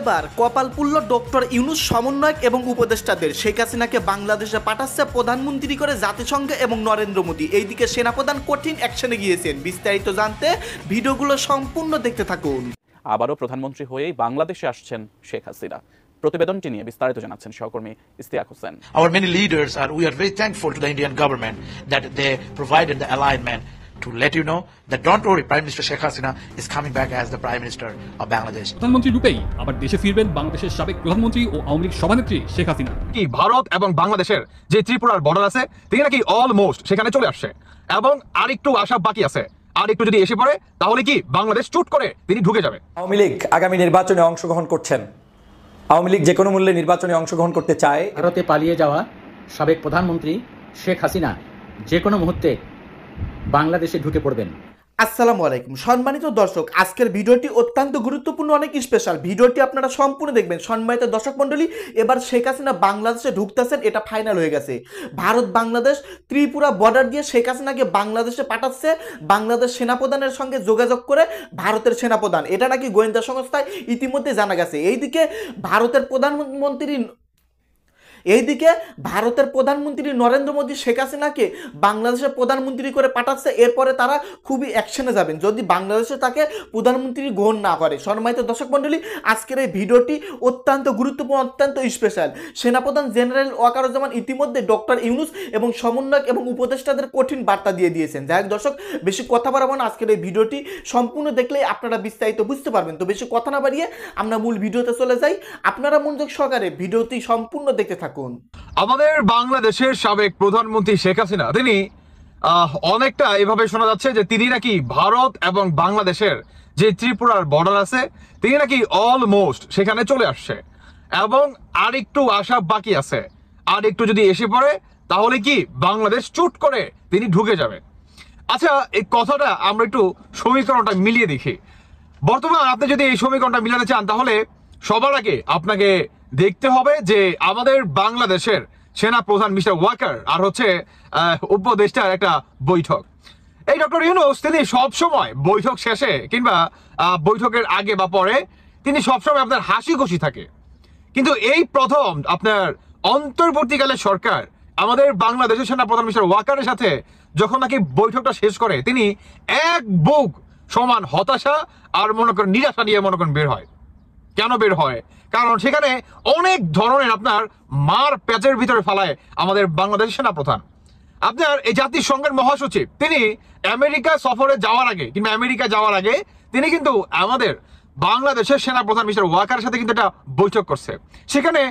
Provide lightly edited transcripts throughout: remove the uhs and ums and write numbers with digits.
এবার কপাল পুল্ল ডক্টর ইউনূস সমন্বয়ক এবং উপদেষ্টাদের শেখ হাসিনাকে বাংলাদেশে পাঠাচ্ছে প্রধানমন্ত্রী করে জাতিসংঘ এবং নরেন্দ্র মোদী। এইদিকে সেনাপ্রধান কঠিন অ্যাকশনে গিয়েছেন। বিস্তারিত জানতে ভিডিওগুলো সম্পূর্ণ দেখতে থাকুন। আবারও প্রধানমন্ত্রী হয়েই বাংলাদেশে আসছেন শেখ হাসিনা। প্রতিবেদনটি নিয়ে বিস্তারিত জানাচ্ছেন সহকর্মী Istiaq Hossain. Our many leaders we are very thankful to the Indian government that they provided the alignment to let you know that don't worry, Prime Minister Sheikh Hasina is coming back as the Prime Minister of Bangladesh. প্রধানমন্ত্রী রূপেই আবার দেশে ফিরবেন বাংলাদেশের সাবেক প্রধানমন্ত্রী ও আওয়ামী লীগ সভানেত্রী শেখ হাসিনা। কি ভারত এবং বাংলাদেশের যে ত্রিপুরার বর্ডার আছে তিনি নাকি অলমোস্ট সেখানে চলে আসছে এবং আরেকটু আসা বাকি আছে। আর একটু যদি এসে পড়ে তাহলে কি বাংলাদেশ চুট করে তিনি ঢুকে যাবে। আওয়ামী লীগ আগামী নির্বাচনে অংশগ্রহণ করছেন। আওয়ামী লীগ যে কোনো মূল্যে নির্বাচনে অংশগ্রহণ করতে চায়। ভারতে পালিয়ে যাওয়া সাবেক প্রধানমন্ত্রী শেখ হাসিনা যে কোনো মুহূর্তে বাংলাদেশে ঢুকে পড়বেন। আসসালামু আলাইকুম সম্মানিত দর্শক, আজকের ভিডিওটি অত্যন্ত গুরুত্বপূর্ণ, অনেক স্পেশাল। ভিডিওটি আপনারা সম্পূর্ণ দেখবেন। সম্মানিত দর্শক মণ্ডলী, এবার শেখ হাসিনা বাংলাদেশে ঢুকতেছেন, এটা ফাইনাল হয়ে গেছে। ভারত বাংলাদেশ ত্রিপুরা বর্ডার দিয়ে শেখ হাসিনাকে বাংলাদেশে পাঠাচ্ছে বাংলাদেশ সেনাপ্রধানের সঙ্গে যোগাযোগ করে ভারতের সেনাপ্রধান। এটা নাকি গোয়েন্দা সংস্থায় ইতিমধ্যে জানা গেছে। এইদিকে ভারতের প্রধানমন্ত্রী নরেন্দ্র মোদী শেখ হাসিনাকে বাংলাদেশের প্রধানমন্ত্রী করে পাঠাচ্ছে। এরপরে তারা খুবই অ্যাকশনে যাবেন যদি বাংলাদেশে তাকে প্রধানমন্ত্রী গ্রহণ না করে। সম্মানিত দর্শক মণ্ডলী, আজকের এই ভিডিওটি অত্যন্ত গুরুত্বপূর্ণ, অত্যন্ত স্পেশাল। সেনাপ্রধান জেনারেল ওয়াকারুজ্জামান ইতিমধ্যে ডক্টর ইউনূস এবং সমন্বয়ক এবং উপদেষ্টাদের কঠিন বার্তা দিয়ে দিয়েছেন। যাই হোক দর্শক, বেশি কথা বাড়াবো না। আজকের এই ভিডিওটি সম্পূর্ণ দেখলেই আপনারা বিস্তারিত বুঝতে পারবেন। তো বেশি কথা না বাড়িয়ে আমরা মূল ভিডিওতে চলে যাই। আপনারা মনোযোগ সহকারে ভিডিওটি সম্পূর্ণ দেখতে থাকুন। আমাদের বাংলাদেশের সাবেক প্রধানমন্ত্রী শেখ হাসিনা তিনি অনেকটা এভাবে শোনা যাচ্ছে যে তিনি নাকি ভারত এবং বাংলাদেশের যে ত্রিপুরার বর্ডার আছে তিনি নাকি অলমোস্ট সেখানে চলে আসছে এবং আরেকটু আসা বাকি আছে। আর একটু যদি এসে পড়ে তাহলে কি বাংলাদেশ চুট করে তিনি ঢুকে যাবে। আচ্ছা, এই কথাটা আমরা একটু সমীকরণটা মিলিয়ে দেখি। বর্তমান আপনি যদি এই সমীকরণটা মিলাতে চান তাহলে সবার আগে আপনাকে দেখতে হবে যে আমাদের বাংলাদেশের সেনা প্রধান মিস্টার ওয়াকার আর হচ্ছে উপদেষ্টার একটা বৈঠক। এই ডক্টর ইউনূস তিনি সবসময় বৈঠক শেষে কিংবা বৈঠকের আগে বা পরে তিনি সবসময় আপনার হাসি খুশি থাকে, কিন্তু এই প্রথম আপনার অন্তর্বর্তীকালে সরকার আমাদের বাংলাদেশের সেনা প্রধান মিস্টার ওয়াকারের সাথে যখন নাকি বৈঠকটা শেষ করে তিনি এক বুক সমান হতাশা আর মনে করেন নিরাশা নিয়ে মনে করেন বের হয়। কেন বের হয়? কারণ সেখানে অনেক ধরনের আপনার মার প্যাচের ভিতরে ফেলায় আমাদের বাংলাদেশের সেনাপ্রধান। আপনার এই জাতিসংঘের মহাসচিব তিনি আমেরিকা সফরে যাওয়ার আগে কিংবা আমেরিকা যাওয়ার আগে তিনি কিন্তু আমাদের বাংলাদেশের সেনাপ্রধান মিস্টার ওয়াকারের সাথে কিন্তু একটা বৈঠক করছে। সেখানে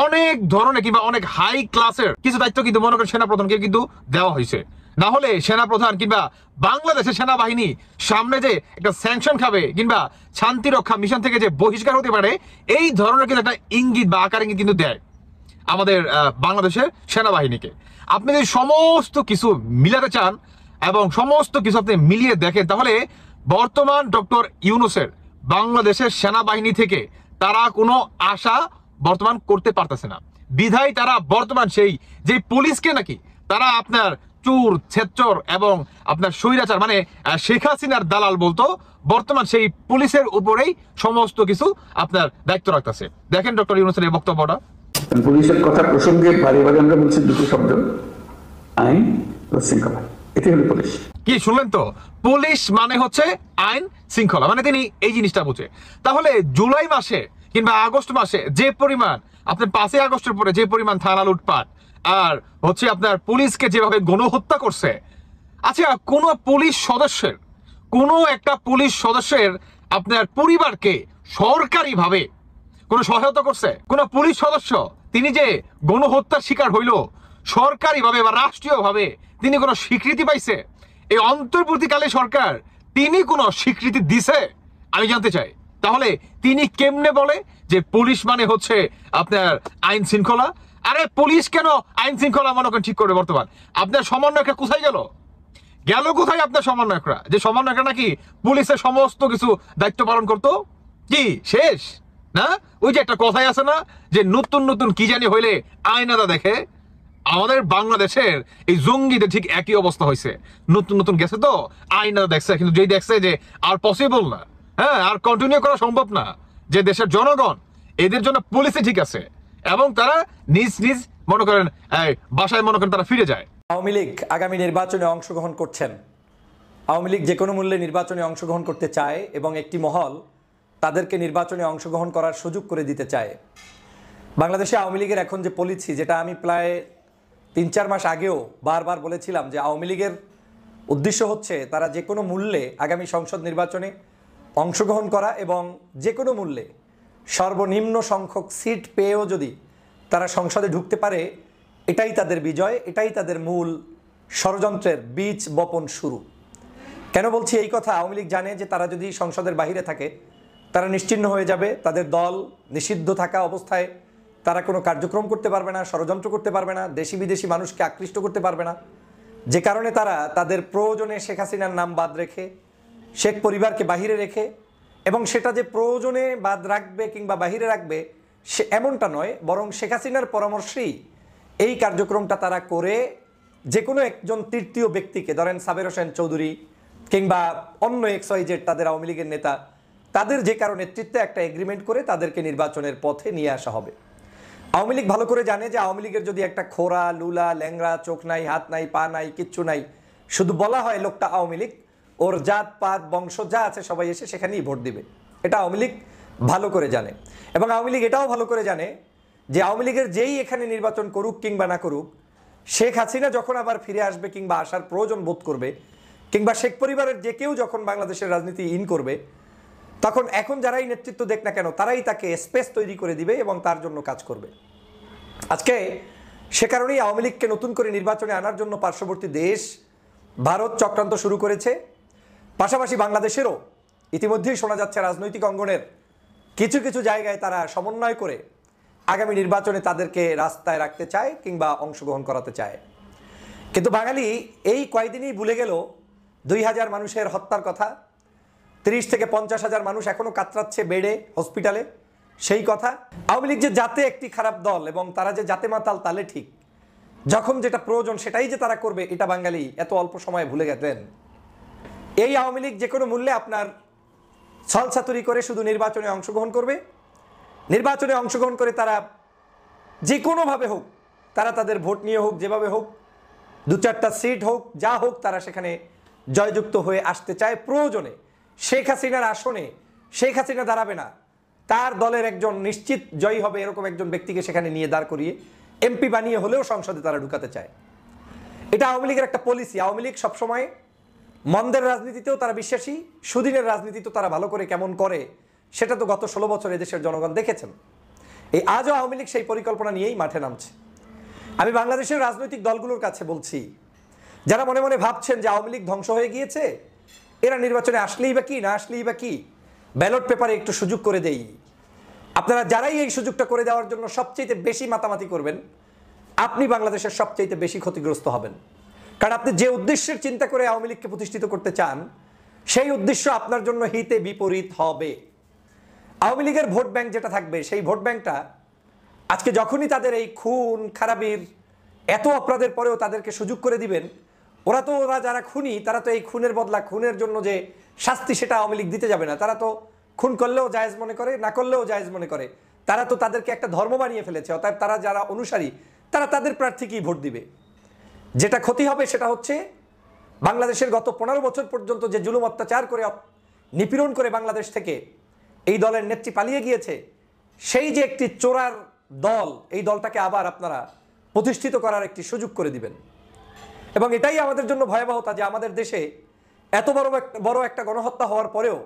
অনেক ধরনের কিংবা অনেক হাই ক্লাসের কিছু দায়িত্ব কিন্তু মনে করেন সেনাপ্রধানকে কিন্তু দেওয়া হয়েছে। না হলে সেনাপ্রধান কিংবা বাংলাদেশের সেনাবাহিনী সামনে যে একটা স্যাংশন খাবে কিংবা শান্তি রক্ষা মিশন থেকে যে বহিষ্কার হতে পারে এই ধরনের কিন্তু একটা ইঙ্গিত বা আকার ইঙ্গিত কিন্তু দেয় আমাদের বাংলাদেশের সেনাবাহিনীকে। আপনি যদি সমস্ত কিছু মিলাতে চান এবং সমস্ত কিছু আপনি মিলিয়ে দেখেন তাহলে বর্তমান ডক্টর ইউনূসের বাংলাদেশের সেনাবাহিনী থেকে তারা কোনো আশা বর্তমান করতে পারতেছে না। বিধায় তারা বর্তমান সেই যে পুলিশকে নাকি তারা আপনার চুর ছেচ্চর এবং আপনার স্বৈরাচার মানে শেখ হাসিনার দালাল বলতো, বর্তমান সেই পুলিশের উপরেই সমস্ত কিছু আপনার দায়িত্ব রাখতেছে। দেখেন ডক্টর ইউনূসের এই বক্তব্যটা। পুলিশের কথা প্রসঙ্গে বারে বারে আমরা বলছি দুটো শব্দ, আইন ও শৃঙ্খলা। এটি হলো পুলিশ। কি শুনলেন তো? পুলিশ মানে হচ্ছে আইন শৃঙ্খলা, মানে তিনি এই জিনিসটা বুঝে। তাহলে জুলাই মাসে কিংবা আগস্ট মাসে যে পরিমাণ আপনার 5ই আগস্টের পরে যে পরিমাণ থানা লুটপাট আর হচ্ছে আপনার পুলিশকে যেভাবে গণহত্যা করছে, আচ্ছা কোনো একটা পুলিশ সদস্যের আপনার পরিবারকে সরকারিভাবে কোনো সহায়তা করছে? কোন পুলিশ সদস্য তিনি যে গণহত্যার শিকার হইল সরকারিভাবে বা রাষ্ট্রীয়ভাবে তিনি কোনো স্বীকৃতি পাইছে? এই অন্তর্বর্তীকালে সরকার তিনি কোনো স্বীকৃতি দিছে? আমি জানতে চাই। তাহলে তিনি কেমনে বলে যে পুলিশ মানে হচ্ছে আপনার আইন শৃঙ্খলা? আরে পুলিশ কেন আইন শৃঙ্খলা মনে করেন ঠিক করবে? বর্তমান আপনার সমন্বয়করা কোথায় গেল কোথায় আপনার সমন্বয়করা? যে সমন্বয়করা নাকি পুলিশের সমস্ত কিছু দায়িত্ব পালন করতো, কি শেষ না? ওই যে একটা কথাই আছে না যে নতুন নতুন কি জানি হইলে আয়নাদা দেখে। আমাদের বাংলাদেশের এই জঙ্গিদের ঠিক একই অবস্থা হয়েছে। নতুন নতুন গেছে তো আয়নাদা দেখছে, কিন্তু যেই দেখছে যে আর পসিবল না, হ্যাঁ আর কন্টিনিউ করা সম্ভব না, যে দেশের জনগণ এদের জন্য পলিসি ঠিক আছে এবং তারা নিজ নিজ মনে করেন বাসায় মনে করেন তারা ফিরে যায়। আওয়ামী লীগ আগামী নির্বাচনে অংশগ্রহণ করছেন। আওয়ামী লীগ যে কোনো মূল্যে নির্বাচনে অংশগ্রহণ করতে চায় এবং একটি মহল তাদেরকে নির্বাচনে অংশগ্রহণ করার সুযোগ করে দিতে চায়। বাংলাদেশে আওয়ামী লীগের এখন যে পলিসি, যেটা আমি প্রায় 3-4 মাস আগেও বারবার বলেছিলাম যে আওয়ামী লীগের উদ্দেশ্য হচ্ছে তারা যে কোনো মূল্যে আগামী সংসদ নির্বাচনে অংশগ্রহণ করা এবং যে কোনো মূল্যে সর্বনিম্ন সংখ্যক সিট পেয়েও যদি তারা সংসদে ঢুকতে পারে, এটাই তাদের বিজয়, এটাই তাদের মূল ষড়যন্ত্রের বীজ বপন শুরু। কেন বলছি এই কথা? আওয়ামী লীগ জানে যে তারা যদি সংসদের বাইরে থাকে তারা নিশ্চিহ্ন হয়ে যাবে, তাদের দল নিষিদ্ধ থাকা অবস্থায় তারা কোনো কার্যক্রম করতে পারবে না, ষড়যন্ত্র করতে পারবে না, দেশি বিদেশি মানুষকে আকৃষ্ট করতে পারবে না। যে কারণে তারা তাদের প্রয়োজনে শেখ হাসিনার নাম বাদ রেখে, শেখ পরিবারকে বাহিরে রেখে, এবং সেটা যে প্রয়োজনে বাদ রাখবে কিংবা বাহিরে রাখবে সে এমনটা নয়, বরং শেখ হাসিনার পরামর্শেই এই কার্যক্রমটা তারা করে যে কোনো একজন তৃতীয় ব্যক্তিকে, ধরেন সাবের হোসেন চৌধুরী কিংবা অন্য XYZ তাদের আওয়ামী লীগের নেতা, তাদের যে কারো নেতৃত্বে একটা এগ্রিমেন্ট করে তাদেরকে নির্বাচনের পথে নিয়ে আসা হবে। আওয়ামী লীগ ভালো করে জানে যে আওয়ামী লীগের যদি একটা খোরা, লুলা, ল্যাংড়া, চোখ নাই, হাত নাই, পা নাই, কিচ্ছু নাই, শুধু বলা হয় লোকটা আওয়ামী লীগ, ওর জাত পাত বংশ যা আছে সবাই এসে সেখানেই ভোট দিবে, এটা আওয়ামী লীগ ভালো করে জানে। এবং আওয়ামী লীগ এটাও ভালো করে জানে যে আওয়ামী লীগের যেই এখানে নির্বাচন করুক কিংবা না করুক, শেখ হাসিনা যখন আবার ফিরে আসবে কিংবা আসার প্রয়োজন বোধ করবে, কিংবা শেখ পরিবারের যে কেউ যখন বাংলাদেশের রাজনীতি ইন করবে, তখন এখন যারাই নেতৃত্ব দেখ না কেন তারাই তাকে স্পেস তৈরি করে দিবে এবং তার জন্য কাজ করবে। আজকে সে কারণেই আওয়ামী লীগকে নতুন করে নির্বাচনে আনার জন্য পার্শ্ববর্তী দেশ ভারত চক্রান্ত শুরু করেছে। পাশাপাশি বাংলাদেশেরও ইতিমধ্যেই শোনা যাচ্ছে রাজনৈতিক অঙ্গনের কিছু কিছু জায়গায় তারা সমন্বয় করে আগামী নির্বাচনে তাদেরকে রাস্তায় রাখতে চায় কিংবা অংশগ্রহণ করাতে চায়। কিন্তু বাঙালি এই কয়েকদিনই ভুলে গেল 2000 মানুষের হত্যার কথা, 30 থেকে 50,000 মানুষ এখনো কাতরাচ্ছে বেডে হসপিটালে, সেই কথা। আওয়ামী লীগ যে জাতে একটি খারাপ দল এবং তারা যে জাতে মাতাল তালে ঠিক, যখন যেটা প্রয়োজন সেটাই যে তারা করবে এটা বাঙালি এত অল্প সময়ে ভুলে গেছেন। এই আওয়ামী লীগ যে কোনো মূল্যে আপনার ছলছাতুরি করে শুধু নির্বাচনে অংশগ্রহণ করবে। নির্বাচনে অংশগ্রহণ করে তারা যে কোনোভাবে হোক, তারা তাদের ভোট নিয়ে হোক, যেভাবে হোক, 2-4টা সিট হোক, যা হোক, তারা সেখানে জয়যুক্ত হয়ে আসতে চায়। প্রয়োজনে শেখ হাসিনার আসনে শেখ হাসিনা দাঁড়াবে না, তার দলের একজন নিশ্চিত জয়ী হবে এরকম একজন ব্যক্তিকে সেখানে নিয়ে দাঁড় করিয়ে এমপি বানিয়ে হলেও সংসদে তারা ঢুকাতে চায়। এটা আওয়ামী লীগের একটা পলিসি। আওয়ামী লীগ সবসময় মন্দের রাজনীতিতেও তারা বিশ্বাসী, সুদিনের রাজনীতিতেও তারা ভালো করে কেমন করে সেটা তো গত 16 বছর এদেশের জনগণ দেখেছেন। এই আজও আওয়ামী লীগ সেই পরিকল্পনা নিয়েই মাঠে নামছে। আমি বাংলাদেশের রাজনৈতিক দলগুলোর কাছে বলছি, যারা মনে মনে ভাবছেন যে আওয়ামী লীগ ধ্বংস হয়ে গিয়েছে, এরা নির্বাচনে আসলেই বা কি, না আসলেই বা কি, ব্যালট পেপারে একটু সুযোগ করে দেই। আপনারা যারাই এই সুযোগটা করে দেওয়ার জন্য সবচেয়ে বেশি মাতামাতি করবেন, আপনি বাংলাদেশের সবচেয়ে বেশি ক্ষতিগ্রস্ত হবেন। কারণ আপনি যে উদ্দেশ্যের চিন্তা করে আওয়ামী লীগকে প্রতিষ্ঠিত করতে চান, সেই উদ্দেশ্য আপনার জন্য হিতে বিপরীত হবে। আওয়ামী লীগের ভোট ব্যাংক যেটা থাকবে, সেই ভোট ব্যাংকটা আজকে যখনই তাদের এই খুন খারাপির এত অপরাধের পরেও তাদেরকে সুযোগ করে দিবেন, ওরা যারা খুনি, তারা তো এই খুনের বদলা, খুনের জন্য যে শাস্তি সেটা আওয়ামী লীগ দিতে যাবে না। তারা তো খুন করলেও জায়েজ মনে করে, না করলেও জায়েজ মনে করে। তারা তো তাদেরকে একটা ধর্ম বানিয়ে ফেলেছে। অতএব তারা যারা অনুসারী, তারা তাদের প্রার্থীকেই ভোট দিবে। যেটা ক্ষতি হবে সেটা হচ্ছে বাংলাদেশের গত 15 বছর পর্যন্ত যে জুলুম অত্যাচার করে নিপীড়ন করে বাংলাদেশ থেকে এই দলের নেত্রী পালিয়ে গিয়েছে, সেই যে একটি চোরার দল, এই দলটাকে আবার আপনারা প্রতিষ্ঠিত করার একটি সুযোগ করে দিবেন। এবং এটাই আমাদের জন্য ভয়াবহতা যে আমাদের দেশে এত বড় একটা গণহত্যা হওয়ার পরেও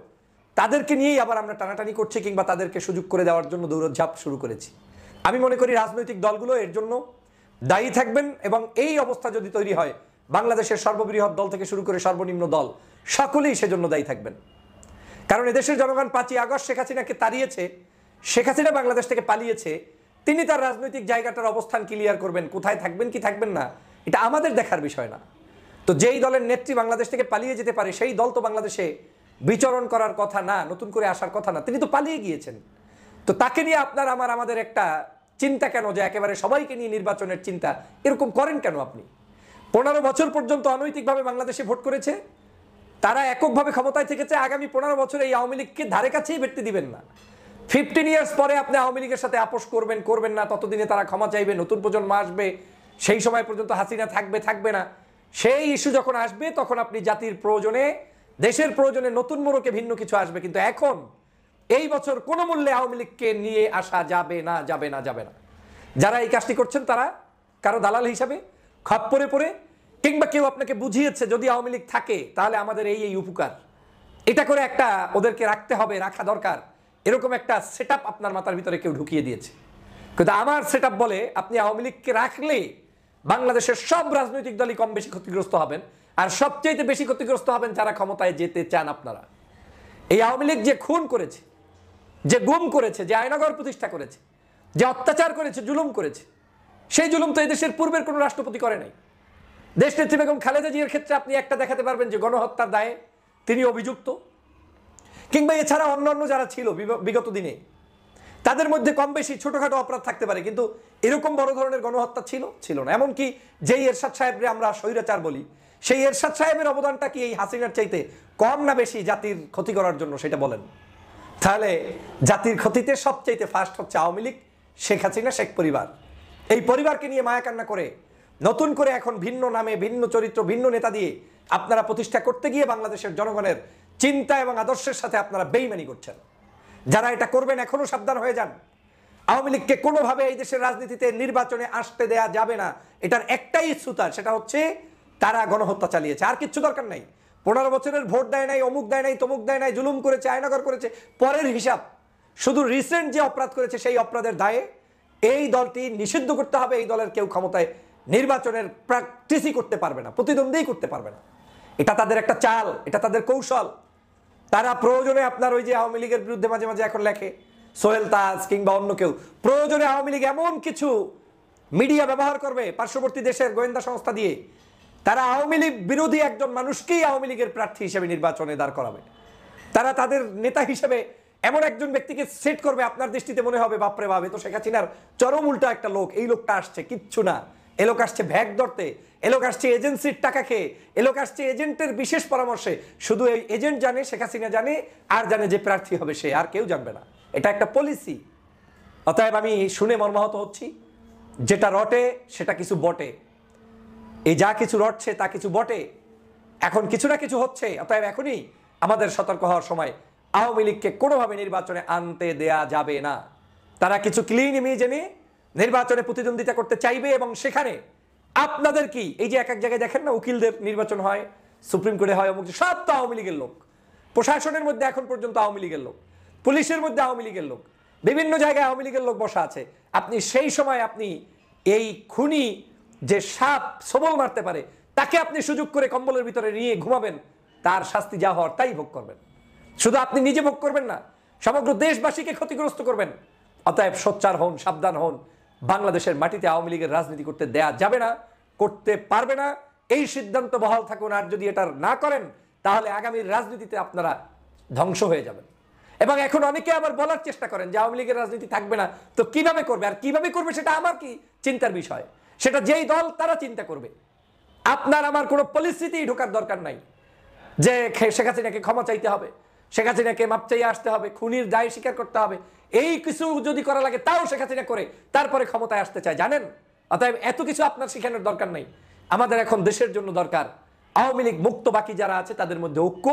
তাদেরকে নিয়েই আবার আমরা টানাটানি করছি কিংবা তাদেরকে সুযোগ করে দেওয়ার জন্য দৌড়ঝাঁপ শুরু করেছি। আমি মনে করি রাজনৈতিক দলগুলো এর জন্য দায়ী থাকবেন এবং এই অবস্থা যদি তৈরি হয়, বাংলাদেশের সর্ববৃহৎ দল থেকে শুরু করে সর্বনিম্ন দল সকলেই সেজন্য দায়ী থাকবেন। কারণ এদেশের জনগণ 5ই আগস্ট শেখ হাসিনাকে তাড়িয়েছে, শেখ হাসিনা বাংলাদেশ থেকে পালিয়েছে, তিনি তার রাজনৈতিক জায়গাটার অবস্থান ক্লিয়ার করবেন, কোথায় থাকবেন কি থাকবেন না এটা আমাদের দেখার বিষয় না। তো যেই দলের নেত্রী বাংলাদেশ থেকে পালিয়ে যেতে পারে, সেই দল তো বাংলাদেশে বিচরণ করার কথা না, নতুন করে আসার কথা না, তিনি তো পালিয়ে গিয়েছেন। তো তাকে নিয়ে আপনার আমাদের একটা চিন্তা কেন যে একেবারে সবাইকে নিয়ে নির্বাচনের চিন্তা, এরকম করেন কেন আপনি? 15 বছর পর্যন্ত অনৈতিকভাবে বাংলাদেশে ভোট করেছে, তারা এককভাবে ক্ষমতায় থেকেছে। আগামী 15 বছরে এই আওয়ামী লীগকে ধারে কাছেই ভেটতে দিবেন না। 15 ইয়ার্স পরে আপনি আওয়ামী লীগের সাথে আপোষ করবেন করবেন না, ততদিনে তারা ক্ষমা চাইবে, নতুন প্রজন্ম আসবে, সেই সময় পর্যন্ত হাসিনা থাকবে থাকবে না, সেই ইস্যু যখন আসবে তখন আপনি জাতির প্রয়োজনে, দেশের প্রয়োজনে নতুন মোড়কে ভিন্ন কিছু আসবে। কিন্তু এখন এই বছর কোনো মূল্যে আওয়ামী লীগকে নিয়ে আসা যাবে না, যাবে না, যাবে না। যারা এই কাজটি করছেন তারা কারো দালাল হিসাবে খপ্পরে পড়ে, কিংবা কেউ আপনাকে বুঝিয়েছে যদি আওয়ামী লীগ থাকে তাহলে আমাদের এই এই উপকার, এটা করে একটা ওদেরকে রাখতে হবে, রাখা দরকার, এরকম একটা সেটআপ আপনার মাথার ভিতরে কেউ ঢুকিয়ে দিয়েছে। কিন্তু আমার সেটআপ বলে আপনি আওয়ামী লীগকে রাখলে বাংলাদেশের সব রাজনৈতিক দলই কম বেশি ক্ষতিগ্রস্ত হবেন, আর সবচেয়ে বেশি ক্ষতিগ্রস্ত হবেন যারা ক্ষমতায় যেতে চান আপনারা। এই আওয়ামী লীগ যে খুন করেছে, যে গুম করেছে, যে আয়নাঘর প্রতিষ্ঠা করেছে, যে অত্যাচার করেছে, জুলুম করেছে, সেই জুলুম তো এই দেশের পূর্বের কোনো রাষ্ট্রপতি করে নাই। দেশনেত্রী বেগম খালেদা জিয়ার ক্ষেত্রে আপনি একটা দেখাতে পারবেন যে গণহত্যার দায়ে তিনি অভিযুক্ত, কিংবা এছাড়া অন্যান্য যারা ছিল বিগত দিনে তাদের মধ্যে কম বেশি ছোটখাটো অপরাধ থাকতে পারে, কিন্তু এরকম বড় ধরনের গণহত্যা ছিল না। এমনকি যেই এরশাদ সাহেবরে আমরা স্বৈরাচার বলি, সেই এরশাদ সাহেবের অবদানটা কি এই হাসিনার চাইতে কম না বেশি জাতির ক্ষতি করার জন্য, সেটা বলেন। তাহলে জাতির ক্ষতিতে সবচাইতে ফার্স্ট হচ্ছে আওয়ামী লীগ, শেখ হাসিনা, শেখ পরিবার। এই পরিবারকে নিয়ে মায়া কান্না করে নতুন করে এখন ভিন্ন নামে, ভিন্ন চরিত্র, ভিন্ন নেতা দিয়ে আপনারা প্রতিষ্ঠা করতে গিয়ে বাংলাদেশের জনগণের চিন্তা এবং আদর্শের সাথে আপনারা বেইমানি করছেন। যারা এটা করবেন এখনো সাবধান হয়ে যান। আওয়ামী লীগকে কোনোভাবে এই দেশের রাজনীতিতে নির্বাচনে আসতে দেয়া যাবে না, এটার একটাই ইস্যুতা, সেটা হচ্ছে তারা গণহত্যা চালিয়েছে, আর কিচ্ছু দরকার নাই। 15 বছরের ভোট দেয় নাই, অমুক দেয় নাই, তমুক দেয় নাই, জুলুম করেছে, আয়নাঘর করেছে, পরের হিসাব। শুধু রিসেন্ট যে অপরাধ করেছে সেই অপরাধের দায়ে এই দলটি নিষিদ্ধ করতে হবে। এই দলের কেউ ক্ষমতায় নির্বাচনের প্র্যাকটিসই করতে পারবে না, প্রতিদ্বন্দ্বী করতে পারবে না। এটা তাদের একটা চাল, এটা তাদের কৌশল। তারা প্রয়োজনে আপনার ওই যে আওয়ামী লীগের বিরুদ্ধে মাঝে মাঝে এখন লেখে সোহেল তাজ কিংবা অন্য কেউ, প্রয়োজনে আওয়ামী লীগ এমন কিছু মিডিয়া ব্যবহার করবে পার্শ্ববর্তী দেশের গোয়েন্দা সংস্থা দিয়ে, তারা আওয়ামী লীগ বিরোধী একজন মানুষকেই আওয়ামী লীগের প্রার্থী হিসেবে নির্বাচনে দাঁড় করাবে। তারা তাদের নেতা হিসেবে এমন একজন ব্যক্তিকে সেট করবে, আপনার দৃষ্টিতে মনে হবে বাপরে বাপ, তো শেখ হাসিনার চরম উল্টা একটা লোক, এই লোকটা আসছে, কিচ্ছু না। এ লোক আসছে ভ্যাগ ধরতে, এ লোক আসছে এজেন্সির টাকা খেয়ে, এ লোক আসছে এজেন্টের বিশেষ পরামর্শে। শুধু এই এজেন্ট জানে, শেখ হাসিনা জানে, আর জানে যে প্রার্থী হবে সে, আর কেউ জানবে না। এটা একটা পলিসি। অতএব আমি শুনে মর্মাহত হচ্ছি, যেটা রটে সেটা কিছু বটে, এই যা কিছু রটছে তা কিছু বটে, এখন কিছু না কিছু হচ্ছে। অতএব এখনই আমাদের সতর্ক হওয়ার সময়। আওয়ামী লীগকে কোনোভাবে নির্বাচনে আনতে দেয়া যাবে না। তারা কিছু ক্লিন ইমেজ এনে নির্বাচনে প্রতিদ্বন্দ্বিতা করতে চাইবে, এবং সেখানে আপনাদের কি, এই যে এক এক জায়গায় দেখেন না উকিলদের নির্বাচন হয়, সুপ্রিম কোর্টে হয়, অমুক, সব তো আওয়ামী লীগের লোক। প্রশাসনের মধ্যে এখন পর্যন্ত আওয়ামী লীগের লোক, পুলিশের মধ্যে আওয়ামী লীগের লোক, বিভিন্ন জায়গায় আওয়ামী লীগের লোক বসা আছে। আপনি সেই সময় আপনি এই খুনি যে সাপ সবল মারতে পারে তাকে আপনি সুযোগ করে কম্বলের ভিতরে নিয়ে ঘুমাবেন, তার শাস্তি যা হওয়ার তাই ভোগ করবেন। শুধু আপনি নিজে ভোগ করবেন না, সমগ্র দেশবাসীকে ক্ষতিগ্রস্ত করবেন। অতএব সোচ্চার হন, সাবধান হন। বাংলাদেশের মাটিতে আওয়ামী লীগের রাজনীতি করতে দেয়া যাবে না, করতে পারবে না, এই সিদ্ধান্ত বহাল থাকুন। আর যদি এটা না করেন তাহলে আগামীর রাজনীতিতে আপনারা ধ্বংস হয়ে যাবেন। এবং এখন অনেকে আবার বলার চেষ্টা করেন যে আওয়ামী লীগের রাজনীতি থাকবে না, তো কিভাবে করবে, আর কিভাবে করবে সেটা আমার কি চিন্তার বিষয়, সেটা যেই দল তারা চিন্তা করবে। আপনার আমার কোনো পলিসিতেই ঢোকার দরকার নাই যে শেখ হাসিনাকে ক্ষমা চাইতে হবে, শেখ হাসিনাকে মাপ চাইয়ে আসতে হবে, খুনির দায় স্বীকার করতে হবে। এই কিছু যদি করা লাগে তাও শেখ হাসিনা করে তারপরে ক্ষমতায় আসতে চায়, জানেন। অতএব এত কিছু আপনার শিখানোর দরকার নাই। আমাদের এখন দেশের জন্য দরকার আওয়ামী লীগ মুক্ত বাকি যারা আছে তাদের মধ্যে ঐক্য,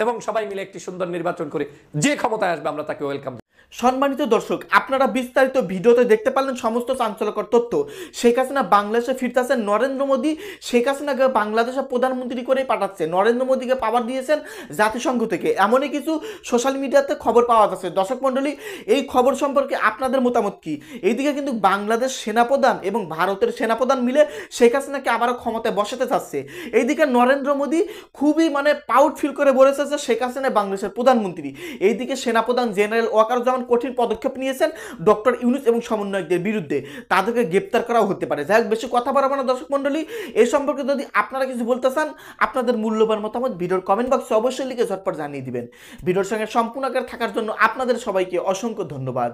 এবং সবাই মিলে একটি সুন্দর নির্বাচন করে যে ক্ষমতায় আসবে আমরা তাকে ওয়েলকাম। সম্মানিত দর্শক, আপনারা বিস্তারিত ভিডিওতে দেখতে পারলেন সমস্ত চাঞ্চল্যকর তথ্য। শেখ হাসিনা বাংলাদেশে ফিরতেছে, নরেন্দ্র মোদী শেখ হাসিনাকে বাংলাদেশের প্রধানমন্ত্রী করে পাঠাচ্ছে, নরেন্দ্র মোদীকে পাওয়ার দিয়েছেন জাতিসংঘ থেকে, এমনই কিছু সোশ্যাল মিডিয়াতে খবর পাওয়া যাচ্ছে। দর্শক মণ্ডলী, এই খবর সম্পর্কে আপনাদের মতামত কি? এইদিকে কিন্তু বাংলাদেশ সেনাপ্রধান এবং ভারতের সেনাপ্রধান মিলে শেখ হাসিনাকে আবারও ক্ষমতায় বসাতে চাচ্ছে। এইদিকে নরেন্দ্র মোদী খুবই প্রাউড ফিল করে বলেছে যে শেখ হাসিনা বাংলাদেশের প্রধানমন্ত্রী। এইদিকে সেনাপ্রধান জেনারেল ওয়াকার কঠিন পদক্ষেপ নিয়েছেন ডক্টর ইউনূস এবং সমন্বয়কদের বিরুদ্ধে, তাদেরকে গ্রেপ্তার করাও হতে পারে। যাই হোক, বেশি কথা বাড়াবো না দর্শক মণ্ডলী। এই সম্পর্কে যদি আপনারা কিছু বলতে চান, আপনাদের মূল্যবান মতামত ভিডিওর কমেন্ট বক্সে অবশ্যই লিখে ঝটপট জানিয়ে দিবেন। ভিডিওর সঙ্গে সম্পূর্ণ থাকার জন্য আপনাদের সবাইকে অসংখ্য ধন্যবাদ।